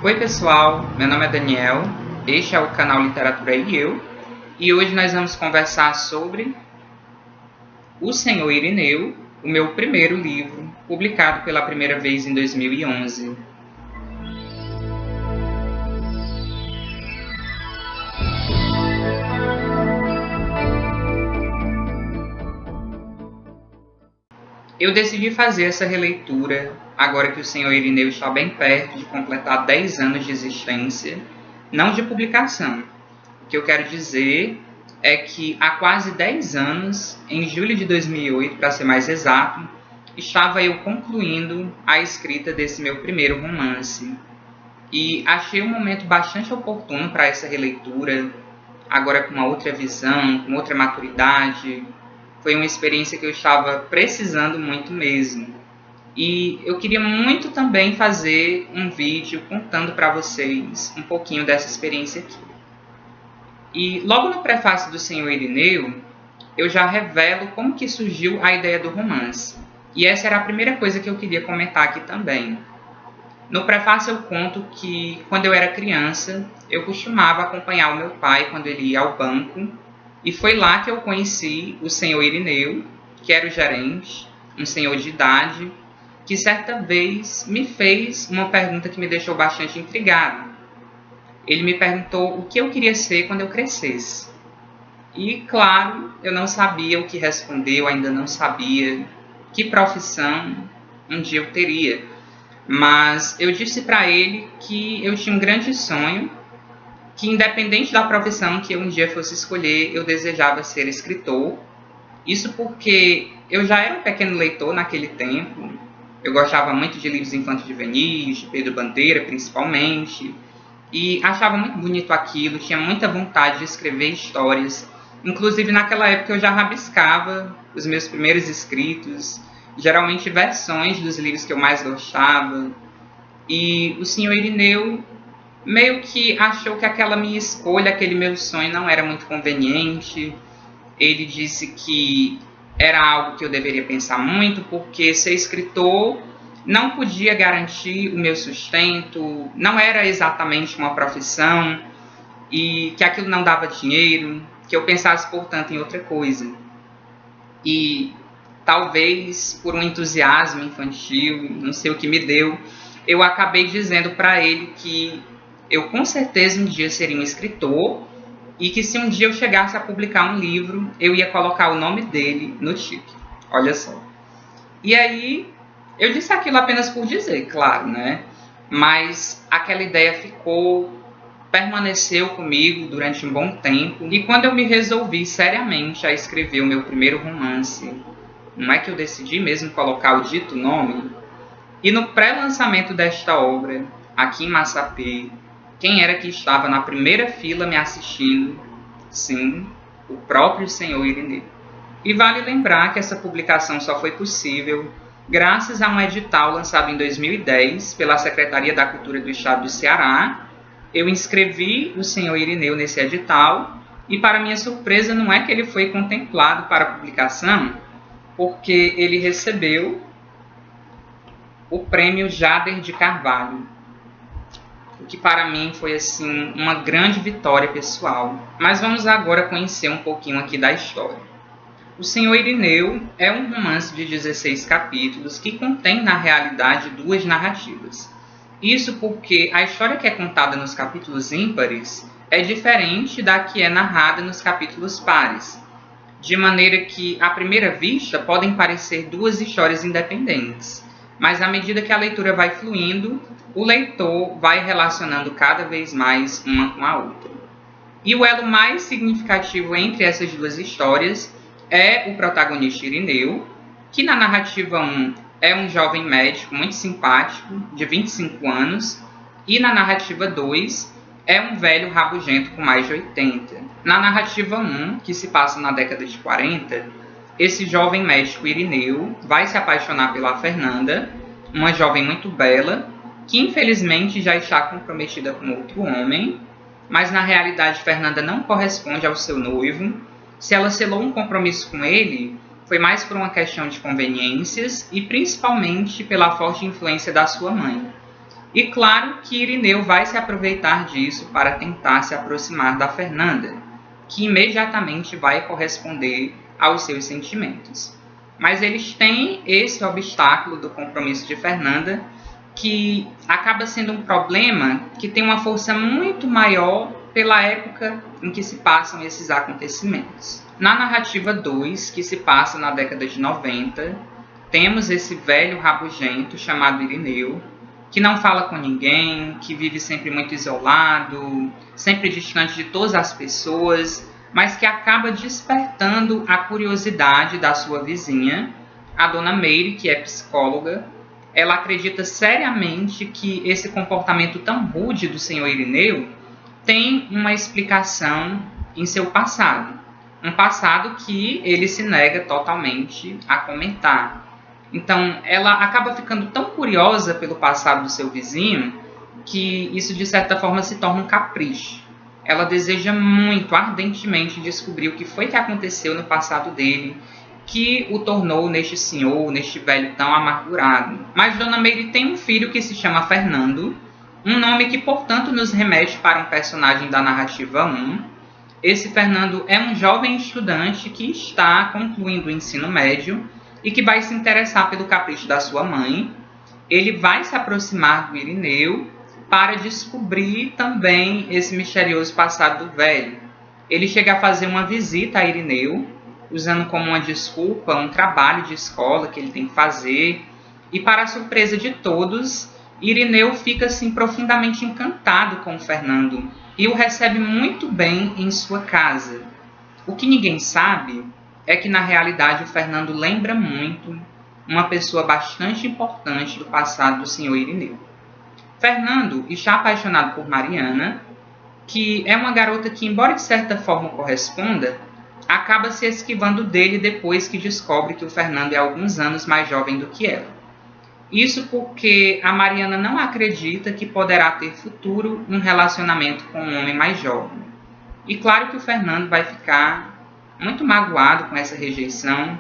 Oi pessoal, meu nome é Daniel, este é o canal Literatura e Eu, e hoje nós vamos conversar sobre O Senhor Irineu, o meu primeiro livro, publicado pela primeira vez em 2011. Eu decidi fazer essa releitura agora que o Senhor Irineu está bem perto de completar 10 anos de existência, não de publicação. O que eu quero dizer é que há quase 10 anos, em julho de 2008, para ser mais exato, estava eu concluindo a escrita desse meu primeiro romance. E achei um momento bastante oportuno para essa releitura, agora com uma outra visão, com outra maturidade. Foi uma experiência que eu estava precisando muito mesmo. E eu queria muito também fazer um vídeo contando para vocês um pouquinho dessa experiência aqui. E logo no prefácio do Senhor Irineu, eu já revelo como que surgiu a ideia do romance. E essa era a primeira coisa que eu queria comentar aqui também. No prefácio eu conto que, quando eu era criança, eu costumava acompanhar o meu pai quando ele ia ao banco, e foi lá que eu conheci o Senhor Irineu, que era o gerente, um senhor de idade, que certa vez me fez uma pergunta que me deixou bastante intrigado. Ele me perguntou o que eu queria ser quando eu crescesse. E, claro, eu não sabia o que responder, eu ainda não sabia que profissão um dia eu teria. Mas eu disse para ele que eu tinha um grande sonho, que independente da profissão que eu um dia fosse escolher, eu desejava ser escritor. Isso porque eu já era um pequeno leitor naquele tempo. Eu gostava muito de livros infanto-juvenis, de Pedro Bandeira principalmente, e achava muito bonito aquilo, tinha muita vontade de escrever histórias. Inclusive naquela época eu já rabiscava os meus primeiros escritos, geralmente versões dos livros que eu mais gostava. E o Senhor Irineu meio que achou que aquela minha escolha, aquele meu sonho não era muito conveniente. Ele disse que era algo que eu deveria pensar muito, porque ser escritor não podia garantir o meu sustento, não era exatamente uma profissão, e que aquilo não dava dinheiro, que eu pensasse, portanto, em outra coisa. E talvez por um entusiasmo infantil, não sei o que me deu, eu acabei dizendo para ele que eu com certeza um dia seria um escritor e que se um dia eu chegasse a publicar um livro, eu ia colocar o nome dele no título. Olha só. E aí, eu disse aquilo apenas por dizer, claro, né? Mas aquela ideia permaneceu comigo durante um bom tempo. E quando eu me resolvi seriamente a escrever o meu primeiro romance, não é que eu decidi mesmo colocar o dito nome? E no pré-lançamento desta obra, aqui em Massapê, quem era que estava na primeira fila me assistindo? Sim, o próprio Senhor Irineu. E vale lembrar que essa publicação só foi possível graças a um edital lançado em 2010 pela Secretaria da Cultura do Estado do Ceará. Eu inscrevi o Senhor Irineu nesse edital e, para minha surpresa, não é que ele foi contemplado para publicação, porque ele recebeu o prêmio Jader de Carvalho, o que para mim foi assim uma grande vitória pessoal. Mas vamos agora conhecer um pouquinho aqui da história. O Senhor Irineu é um romance de 16 capítulos que contém na realidade duas narrativas. Isso porque a história que é contada nos capítulos ímpares é diferente da que é narrada nos capítulos pares, de maneira que à primeira vista podem parecer duas histórias independentes. Mas à medida que a leitura vai fluindo, o leitor vai relacionando cada vez mais uma com a outra. E o elo mais significativo entre essas duas histórias é o protagonista Irineu, que na narrativa 1 é um jovem médico muito simpático, de 25 anos, e na narrativa 2 é um velho rabugento com mais de 80. Na narrativa 1, que se passa na década de 40, esse jovem médico Irineu vai se apaixonar pela Fernanda, uma jovem muito bela, que infelizmente já está comprometida com outro homem, mas na realidade Fernanda não corresponde ao seu noivo. Se ela selou um compromisso com ele, foi mais por uma questão de conveniências e principalmente pela forte influência da sua mãe. E claro que Irineu vai se aproveitar disso para tentar se aproximar da Fernanda, que imediatamente vai corresponder aos seus sentimentos. Mas eles têm esse obstáculo do compromisso de Fernanda, que acaba sendo um problema que tem uma força muito maior pela época em que se passam esses acontecimentos. Na narrativa 2, que se passa na década de 90, temos esse velho rabugento chamado Irineu, que não fala com ninguém, que vive sempre muito isolado, sempre distante de todas as pessoas, mas que acaba despertando a curiosidade da sua vizinha, a dona Meire, que é psicóloga. Ela acredita seriamente que esse comportamento tão rude do senhor Irineu tem uma explicação em seu passado. Um passado que ele se nega totalmente a comentar. Então, ela acaba ficando tão curiosa pelo passado do seu vizinho que isso, de certa forma, se torna um capricho. Ela deseja muito, ardentemente, descobrir o que foi que aconteceu no passado dele, que o tornou neste senhor, neste velho tão amargurado. Mas Dona Meire tem um filho que se chama Fernando, um nome que, portanto, nos remete para um personagem da narrativa 1. Esse Fernando é um jovem estudante que está concluindo o ensino médio e que vai se interessar pelo capricho da sua mãe. Ele vai se aproximar do Irineu para descobrir também esse misterioso passado do velho. Ele chega a fazer uma visita a Irineu, usando como uma desculpa um trabalho de escola que ele tem que fazer. E, para a surpresa de todos, Irineu fica assim, profundamente encantado com o Fernando e o recebe muito bem em sua casa. O que ninguém sabe é que, na realidade, o Fernando lembra muito uma pessoa bastante importante do passado do senhor Irineu. Fernando está apaixonado por Mariana, que é uma garota que, embora de certa forma corresponda, acaba se esquivando dele depois que descobre que o Fernando é alguns anos mais jovem do que ela. Isso porque a Mariana não acredita que poderá ter futuro um relacionamento com um homem mais jovem. E claro que o Fernando vai ficar muito magoado com essa rejeição.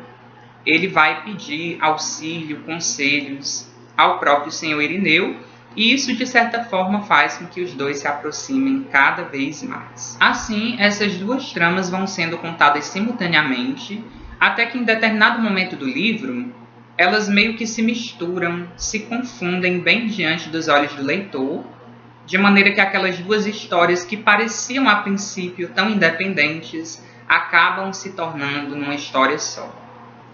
Ele vai pedir auxílio, conselhos ao próprio senhor Irineu, e isso, de certa forma, faz com que os dois se aproximem cada vez mais. Assim, essas duas tramas vão sendo contadas simultaneamente, até que em determinado momento do livro, elas meio que se misturam, se confundem bem diante dos olhos do leitor, de maneira que aquelas duas histórias que pareciam a princípio tão independentes acabam se tornando numa história só.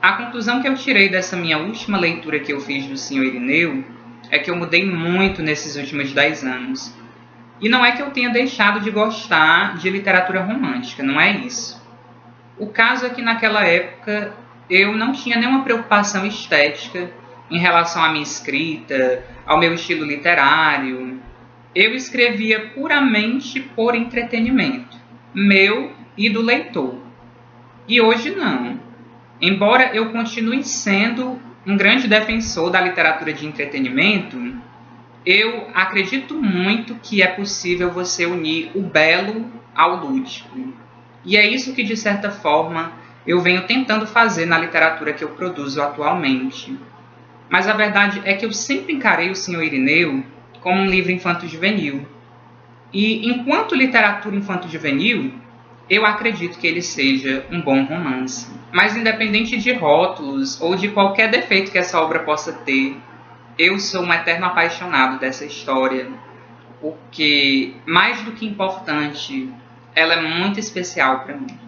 A conclusão que eu tirei dessa minha última leitura que eu fiz do senhor Irineu é que eu mudei muito nesses últimos 10 anos. E não é que eu tenha deixado de gostar de literatura romântica, não é isso. O caso é que naquela época eu não tinha nenhuma preocupação estética em relação à minha escrita, ao meu estilo literário. Eu escrevia puramente por entretenimento, meu e do leitor. E hoje não. Embora eu continue sendo um grande defensor da literatura de entretenimento, eu acredito muito que é possível você unir o belo ao lúdico. E é isso que, de certa forma, eu venho tentando fazer na literatura que eu produzo atualmente. Mas a verdade é que eu sempre encarei o senhor Irineu como um livro infanto-juvenil. E, enquanto literatura infanto-juvenil, eu acredito que ele seja um bom romance. Mas, independente de rótulos ou de qualquer defeito que essa obra possa ter, eu sou um eterno apaixonado dessa história, porque, mais do que importante, ela é muito especial para mim.